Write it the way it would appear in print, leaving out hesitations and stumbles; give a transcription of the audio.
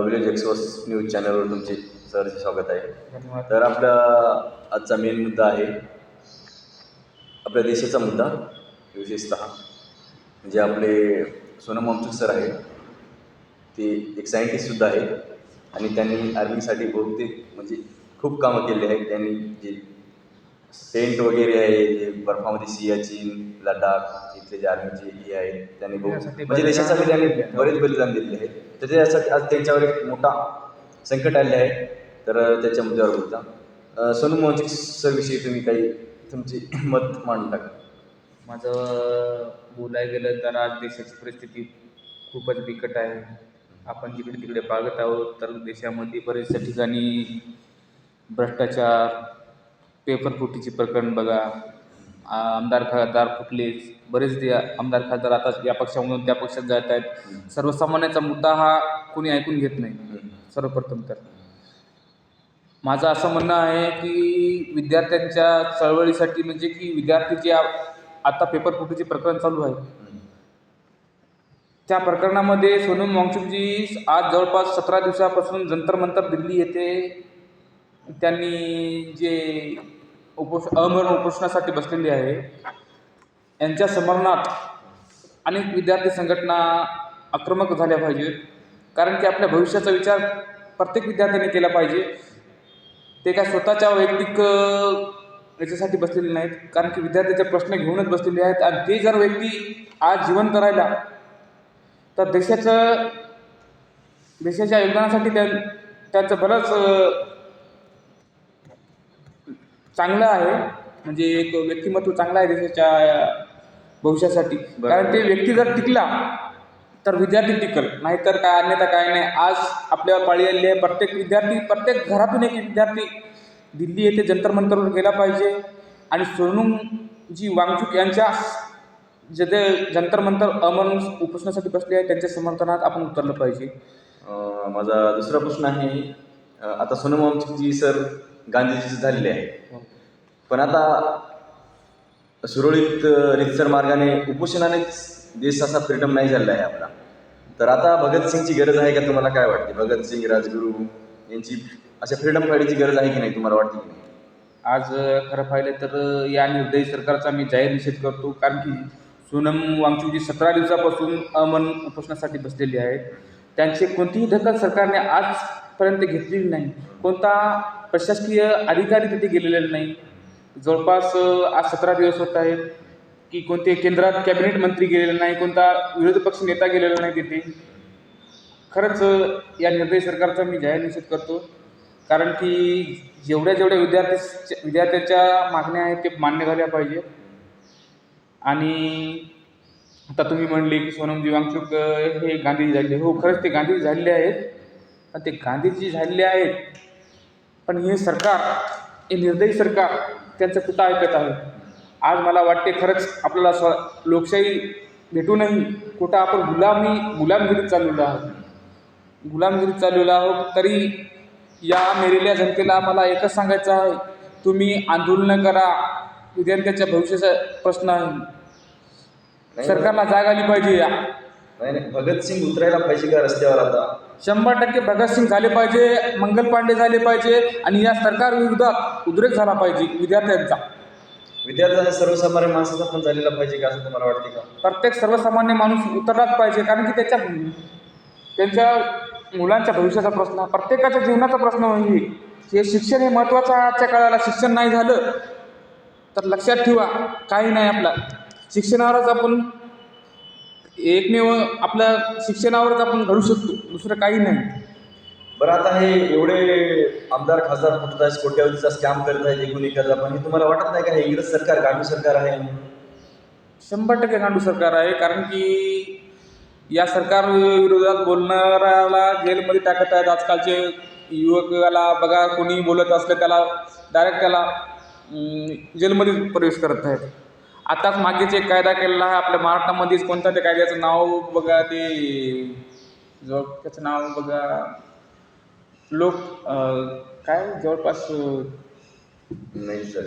Village express news चॅनलवर तुमचे सहर्ष स्वागत आहे. धन्यवाद. तर आपला आजचा मेन मुद्दा आहे आपल्या देशाचा मुद्दा, विशेषतः म्हणजे आपले सोनम वांगचुक सर आहे. ते एक सायंटिस्टसुद्धा आहे आणि त्यांनी आर्मीसाठी बहुतेक म्हणजे खूप कामं केली आहेत. त्यांनी जे टेंट वगैरे आहे, जे बर्फामध्ये सियाचीन, लडाख इथले जे आर्मीचे हे आहेत, त्यांनी म्हणजे देशासाठी त्यांनी बरेच बलिदान दिलेले आहेत. तर त्याच्यासाठी आज त्यांच्यावर एक मोठा संकट आले आहे. तर त्याच्या मुद्द्यावर बोलता सोनम वांगचुक सरविषयी तुम्ही काही तुमचे मत मांडून टाका. माझं बोलायला गेलं तर आज देशाची परिस्थिती खूपच बिकट आहे. आपण जिकडे तिकडे पाहत आहोत तर देशामध्ये बऱ्याचशा ठिकाणी भ्रष्टाचार, पेपरफुटीची प्रकरण बघा, आमदार खासदार फुटले, बरेच ते आमदार खासदार आता या पक्षामधून त्या पक्षात जात आहेत. सर्वसामान्याचा मुद्दा हा कोणी ऐकून घेत नाही. सर्वप्रथम तर माझं असं म्हणणं आहे की विद्यार्थ्यांच्या चळवळीसाठी म्हणजे की विद्यार्थी जे आता पेपरफुटीचे प्रकरण चालू आहे, त्या प्रकरणामध्ये सोनम वांगचुकजी आज जवळपास 17 दिवसापासून जंतर मंतर दिल्ली येथे त्यांनी जे अमरण उपोषणासाठी बसलेली आहे, यांच्या समरणात अनेक विद्यार्थी संघटना आक्रमक झाल्या पाहिजेत. कारण की आपल्या भविष्याचा विचार प्रत्येक विद्यार्थ्यांनी केला पाहिजे. ते काय स्वतःच्या वैयक्तिक याच्यासाठी बसलेले नाहीत, कारण की विद्यार्थ्याचे प्रश्न घेऊनच बसलेले आहेत. आणि ते जर व्यक्ती आज जिवंत राहिला तर देशाच्या योगदानासाठी त्यांचं बरंच चांगलं आहे. म्हणजे एक व्यक्तिमत्व चांगलं आहे देशाच्या भविष्यासाठी. कारण ते व्यक्ती जर टिकला तर विद्यार्थी टिकल, नाहीतर काय अन्यथा काय नाही. आज आपल्यावर पाळी आलेली आहे. प्रत्येक घरातून एक विद्यार्थी दिल्ली येथे जंतर मंतरवर गेला पाहिजे आणि सोनमजी वांगचुक यांच्या जे ते जंतर मंतर अमरण उपोषणासाठी बसले आहेत त्यांच्या समर्थनात आपण उतरलं पाहिजे. माझा दुसरा प्रश्न आहे, आता सोनम वांगचुकजी सर गांधीजीचे झालेले आहे, पण आता सुरळीत रितसर मार्गाने उपोषणानेच देश असा फ्रीडम नाही झालेला आहे आपला. तर आता भगतसिंगची गरज आहे का, तुम्हाला काय वाटते? भगतसिंग, राजगुरू यांची अशा फ्रीडम फायडची गरज आहे की नाही, तुम्हाला वाटते की नाही? आज खरं पाहिलं तर या निर्दयी सरकारचा मी जाहीर निषेध करतो. कारण की सोनम वांगचुकजी 17 दिवसापासून अमरण उपोषणासाठी बसलेली आहेत. त्यांची कोणतीही दखल सरकारने आजपर्यंत घेतलेली नाही. कोणता प्रशासकीय अधिकारी तिथे गेलेले नाही. जवळपास आज 17 दिवस होत आहेत की कोणते केंद्रात कॅबिनेट मंत्री गेलेले नाही, कोणता विरोधी पक्ष नेता गेलेला नाही तिथे. खरंच या निर्दयी सरकारचा मी जाहीर निषेध करतो. कारण की जेवढ्या विद्यार्थ्याच्या मागण्या आहेत ते मान्य झाल्या पाहिजे. आणि आता तुम्ही म्हणले की सोनमजी वांगचुक हे गांधीजी झालेले. हो, खरंच ते गांधीजी झालेले आहेत. पण ते गांधीजी झालेले आहेत, पण हे सरकार, हे निर्दयी सरकार त्यांचं कुठं ऐकत आहे? आज मला वाटते खरंच आपल्याला लोकशाही भेटूनही कुठं आपण गुलामगिरीत चाललेलो आहोत. तरी या मेलेल्या जनतेला मला एकच सांगायचं आहे, तुम्ही आंदोलन करा. विद्यार्थ्याच्या भविष्याचा प्रश्न आहे. सरकारला जाग आली पाहिजे. नाही, भगतसिंग उतरायला पाहिजे का रस्त्यावर? आता 100% भगतसिंग झाले पाहिजे, मंगल पांडे झाले पाहिजे आणि या सरकार विरोधात उद्रेक झाला पाहिजे विद्यार्थ्यांचा. सर्वसामान्य माणसाचा पण झालेला पाहिजे का, असं तुम्हाला वाटते का? प्रत्येक सर्वसामान्य माणूस उतरलाच पाहिजे. कारण की त्यांच्या मुलांच्या भविष्याचा प्रश्न, प्रत्येकाच्या जीवनाचा प्रश्न म्हणजे हे शिक्षण हे महत्त्वाचं आहे. आजच्या काळाला शिक्षण नाही झालं तर लक्षात ठेवा काही नाही. आपला शिक्षणावरच आपण एकमेव आपल्या शिक्षणावरच आपण घडू शकतो, दुसरं काही नाही. बरं, आता हे एवढे आमदार खासदार फुटत आहेत, कोट्यावधीचा स्कॅम करत आहेत, एकूण कर्ज, पण हे तुम्हाला वाटत नाही का हे इंग्रज सरकार, गांधी सरकार आहे? 100% गांडू सरकार आहे. कारण की या सरकार विरोधात बोलणाऱ्याला जेलमध्ये टाकत आहेत. आजकालचे युवकाला बघा, कोणी बोलत असलं त्याला डायरेक्ट जेलमध्ये प्रवेश करत आहेत. आताच मागेच एक कायदा केलेला आहे आपल्या महाराष्ट्रामध्येच. कोणता त्या कायद्याचं नाव बघा, त्याचं नाव बघा, काय जवळपास नाही सर,